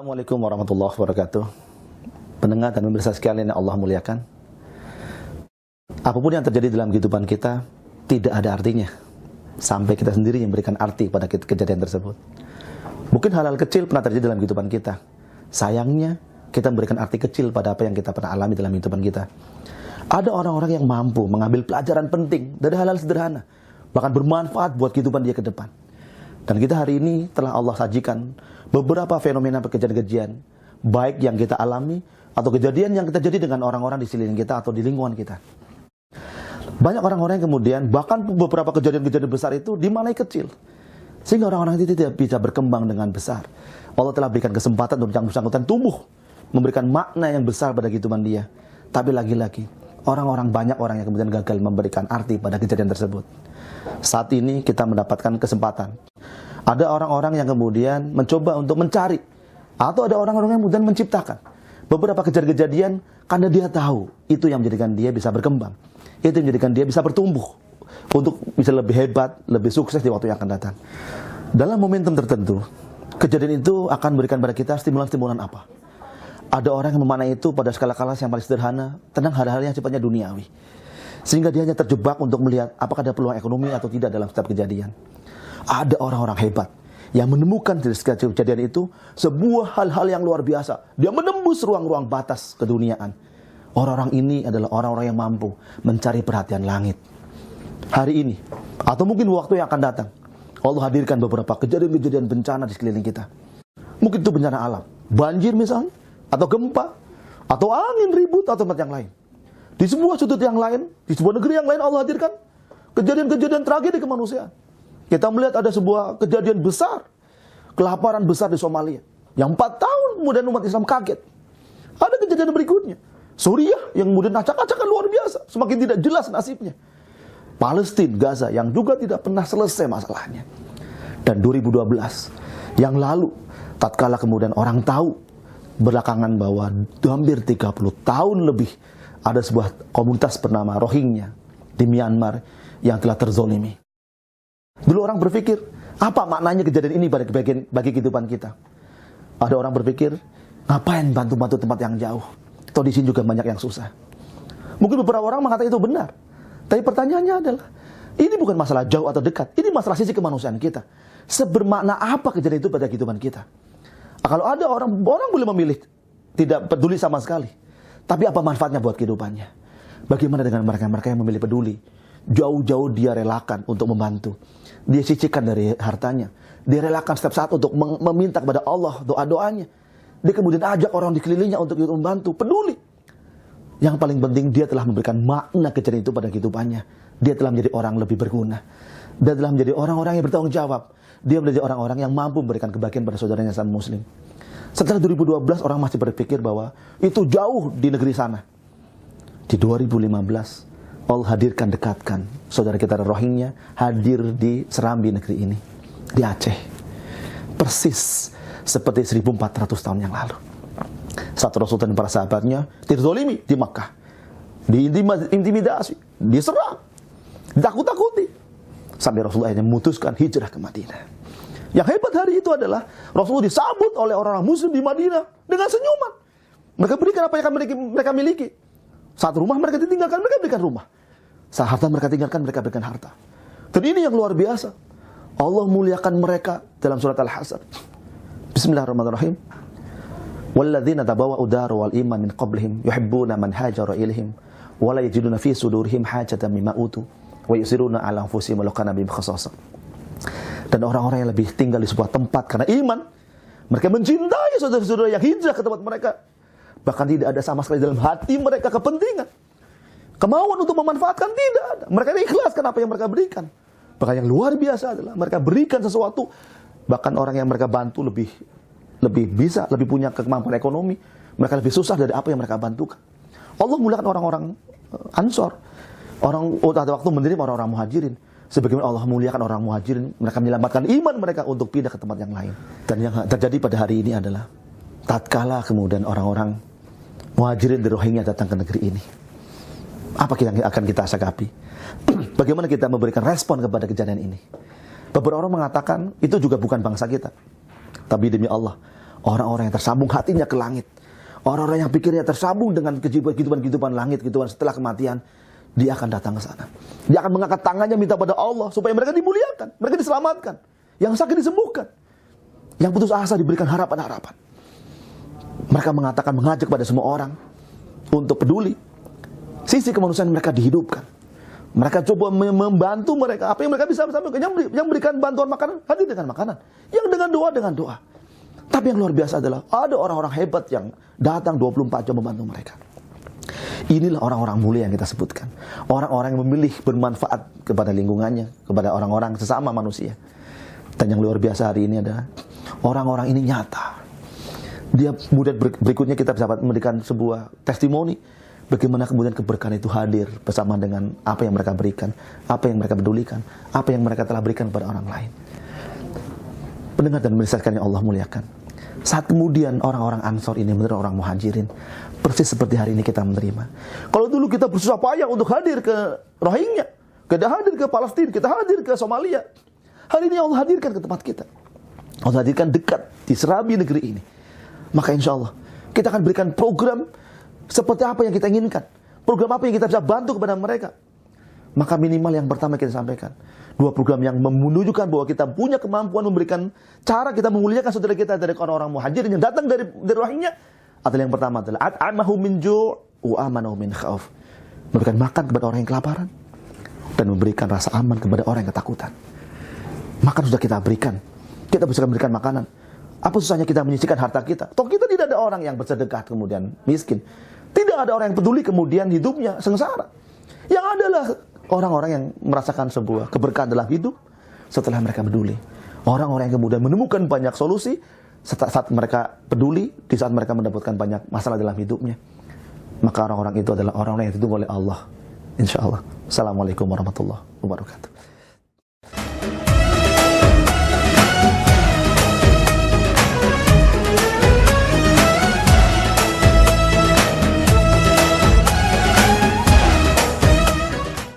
Assalamualaikum warahmatullahi wabarakatuh. Pendengar dan pemirsa sekalian yang Allah muliakan, apapun yang terjadi dalam kehidupan kita tidak ada artinya sampai kita sendiri yang berikan arti pada kejadian tersebut. Mungkin hal-hal kecil pernah terjadi dalam kehidupan kita. Sayangnya kita memberikan arti kecil pada apa yang kita pernah alami dalam kehidupan kita. Ada orang-orang yang mampu mengambil pelajaran penting dari hal-hal sederhana, bahkan bermanfaat buat kehidupan dia ke depan. Dan kita hari ini telah Allah sajikan beberapa fenomena kejadian-kejadian baik yang kita alami atau kejadian yang terjadi dengan orang-orang di sekeliling kita atau di lingkungan kita. Banyak orang-orang yang kemudian bahkan beberapa kejadian-kejadian besar itu dimaknai kecil, sehingga orang-orang itu tidak bisa berkembang dengan besar. Allah telah berikan kesempatan untuk yang bersangkutan tumbuh, memberikan makna yang besar pada kehidupan dia. Tapi lagi-lagi banyak orang yang kemudian gagal memberikan arti pada kejadian tersebut. Saat ini kita mendapatkan kesempatan. Ada orang-orang yang kemudian mencoba untuk mencari, atau ada orang-orang yang kemudian menciptakan beberapa kejadian-kejadian karena dia tahu itu yang menjadikan dia bisa berkembang, itu yang menjadikan dia bisa bertumbuh untuk bisa lebih hebat, lebih sukses di waktu yang akan datang. Dalam momentum tertentu, kejadian itu akan memberikan pada kita stimulan-stimulan apa? Ada orang yang memaknai itu pada skala kelas yang paling sederhana tentang hal-hal yang sifatnya duniawi, sehingga dia hanya terjebak untuk melihat apakah ada peluang ekonomi atau tidak dalam setiap kejadian. Ada orang-orang hebat yang menemukan dari setiap kejadian itu sebuah hal-hal yang luar biasa. Dia menembus ruang-ruang batas keduniaan. Orang-orang ini adalah orang-orang yang mampu mencari perhatian langit. Hari ini, atau mungkin waktu yang akan datang, Allah hadirkan beberapa kejadian-kejadian bencana di sekeliling kita. Mungkin itu bencana alam, banjir misalnya, atau gempa, atau angin ribut, atau tempat yang lain. Di sebuah sudut yang lain, di sebuah negeri yang lain, Allah hadirkan kejadian-kejadian tragedi kemanusiaan. Kita melihat ada sebuah kejadian besar, kelaparan besar di Somalia, yang 4 tahun kemudian umat Islam kaget. Ada kejadian berikutnya, Suriah yang kemudian acak-acakan luar biasa, semakin tidak jelas nasibnya. Palestina, Gaza yang juga tidak pernah selesai masalahnya. Dan 2012 yang lalu, tatkala kemudian orang tahu belakangan bahwa hampir 30 tahun lebih ada sebuah komunitas bernama Rohingya di Myanmar yang telah terzolimi. Dulu orang berpikir, apa maknanya kejadian ini bagi kehidupan kita? Ada orang berpikir, ngapain bantu-bantu tempat yang jauh? Atau di sini juga banyak yang susah. Mungkin beberapa orang mengatakan itu benar. Tapi pertanyaannya adalah, ini bukan masalah jauh atau dekat. Ini masalah sisi kemanusiaan kita. Sebermakna apa kejadian itu pada kehidupan kita? Kalau ada orang boleh memilih tidak peduli sama sekali. Tapi apa manfaatnya buat kehidupannya? Bagaimana dengan mereka-mereka yang memilih peduli? Jauh-jauh dia relakan untuk membantu. Dia sisihkan dari hartanya. Dia relakan setiap saat untuk meminta kepada Allah doa-doanya. Dia kemudian ajak orang di kelilingnya untuk membantu. Peduli. Yang paling penting dia telah memberikan makna kejadian itu pada kehidupannya. Dia telah menjadi orang lebih berguna. Dia telah menjadi orang-orang yang bertanggung jawab. Dia menjadi orang-orang yang mampu memberikan kebahagiaan pada saudaranya sama muslim. Setelah 2012 orang masih berpikir bahwa itu jauh di negeri sana. Di 2015 Allah hadirkan, dekatkan saudara kita Rohingya hadir di Serambi negeri ini, di Aceh. Persis seperti 1400 tahun yang lalu. Saat Rasulullah dan para sahabatnya terzolimi di Makkah, diintimidasi, diserang, ditakut-takuti, sampai Rasulullah hanya memutuskan hijrah ke Madinah. Yang hebat hari itu adalah Rasulullah disambut oleh orang-orang muslim di Madinah dengan senyuman. Mereka berikan apa yang mereka miliki. Saat rumah mereka ditinggalkan, mereka berikan rumah. Saat harta mereka tinggalkan, mereka berikan harta. Dan ini yang luar biasa. Allah muliakan mereka dalam surat Al-Hasyr. Bismillahirrahmanirrahim. Walladzina tabawwa'u ad-dara wal iman min qablihim yuhibbuna man hajara ilaihim wa la yajiduna fi sudurihim hajatan mimma utu wa yusiruna 'ala anfusihim walau kana bihim khasasah. Dan orang-orang yang lebih tinggal di sebuah tempat karena iman, mereka mencintai saudara-saudara yang hijrah ke tempat mereka. Bahkan tidak ada sama sekali dalam hati mereka kepentingan, kemauan untuk memanfaatkan, tidak ada. Mereka ikhlaskan apa yang mereka berikan. Bahkan yang luar biasa adalah mereka berikan sesuatu, bahkan orang yang mereka bantu lebih bisa, lebih punya kemampuan ekonomi. Mereka lebih susah dari apa yang mereka bantukan. Allah muliakan orang-orang Ansor, waktu menerima orang-orang Muhajirin. Sebagaimana Allah muliakan orang Muhajirin, mereka menyelamatkan iman mereka untuk pindah ke tempat yang lain. Dan yang terjadi pada hari ini adalah tatkala kemudian orang-orang Muhajirin dari Rohingya datang ke negeri ini, apa yang akan kita sikapi? Bagaimana kita memberikan respon kepada kejadian ini? Beberapa orang mengatakan itu juga bukan bangsa kita. Tapi demi Allah, Orang-orang yang tersambung hatinya ke langit. Orang-orang yang pikirnya tersambung dengan kehidupan langit, kehidupan setelah kematian. Dia akan datang ke sana. Dia akan mengangkat tangannya minta pada Allah supaya mereka dimuliakan, mereka diselamatkan. Yang sakit disembuhkan. Yang putus asa diberikan harapan-harapan. Mereka mengatakan, mengajak pada semua orang untuk peduli. Sisi kemanusiaan mereka dihidupkan. Mereka coba membantu mereka. Apa yang mereka bisa sampaikan. Yang berikan bantuan makanan, hadir dengan makanan. Yang dengan doa. Tapi yang luar biasa adalah ada orang-orang hebat yang datang 24 jam membantu mereka. Inilah orang-orang mulia yang kita sebutkan. Orang-orang yang memilih bermanfaat kepada lingkungannya, kepada orang-orang sesama manusia. Dan yang luar biasa hari ini adalah orang-orang ini nyata. Dia kemudian berikutnya kita bisa memberikan sebuah testimoni bagaimana kemudian keberkahan itu hadir bersama dengan apa yang mereka berikan, apa yang mereka pedulikan, apa yang mereka telah berikan kepada orang lain. Pendengar dan pemirsa yang Allah muliakan. Saat kemudian orang-orang Ansor ini menerima orang Muhajirin, persis seperti hari ini kita menerima. Kalau dulu kita bersusah payah untuk hadir ke Rohingya, kita hadir ke Palestina, kita hadir ke Somalia. Hari ini Allah hadirkan ke tempat kita. Allah hadirkan dekat di Serabi negeri ini. Maka insya Allah kita akan berikan program seperti apa yang kita inginkan. Program apa yang kita bisa bantu kepada mereka. Maka minimal yang pertama kita sampaikan. 2 program yang menunjukkan bahwa kita punya kemampuan memberikan cara kita memuliakan saudara kita dari orang-orang Muhajirin yang datang dari Rohingya. Atau yang pertama adalah at'amahu min ju' wa amanahu min khauf. Memberikan makan kepada orang yang kelaparan dan memberikan rasa aman kepada orang yang ketakutan. Makan sudah kita berikan. Kita bisa memberikan makanan. Apa susahnya kita menyisihkan harta kita? Toh kita tidak ada orang yang bersedekah kemudian miskin. Tidak ada orang yang peduli kemudian hidupnya sengsara. Yang adalah orang-orang yang merasakan sebuah keberkahan dalam hidup setelah mereka peduli. Orang-orang yang kemudian menemukan banyak solusi saat mereka peduli, di saat mereka mendapatkan banyak masalah dalam hidupnya. Maka orang-orang itu adalah orang-orang yang ditunggu oleh Allah. Insya Allah. Assalamualaikum warahmatullahi wabarakatuh.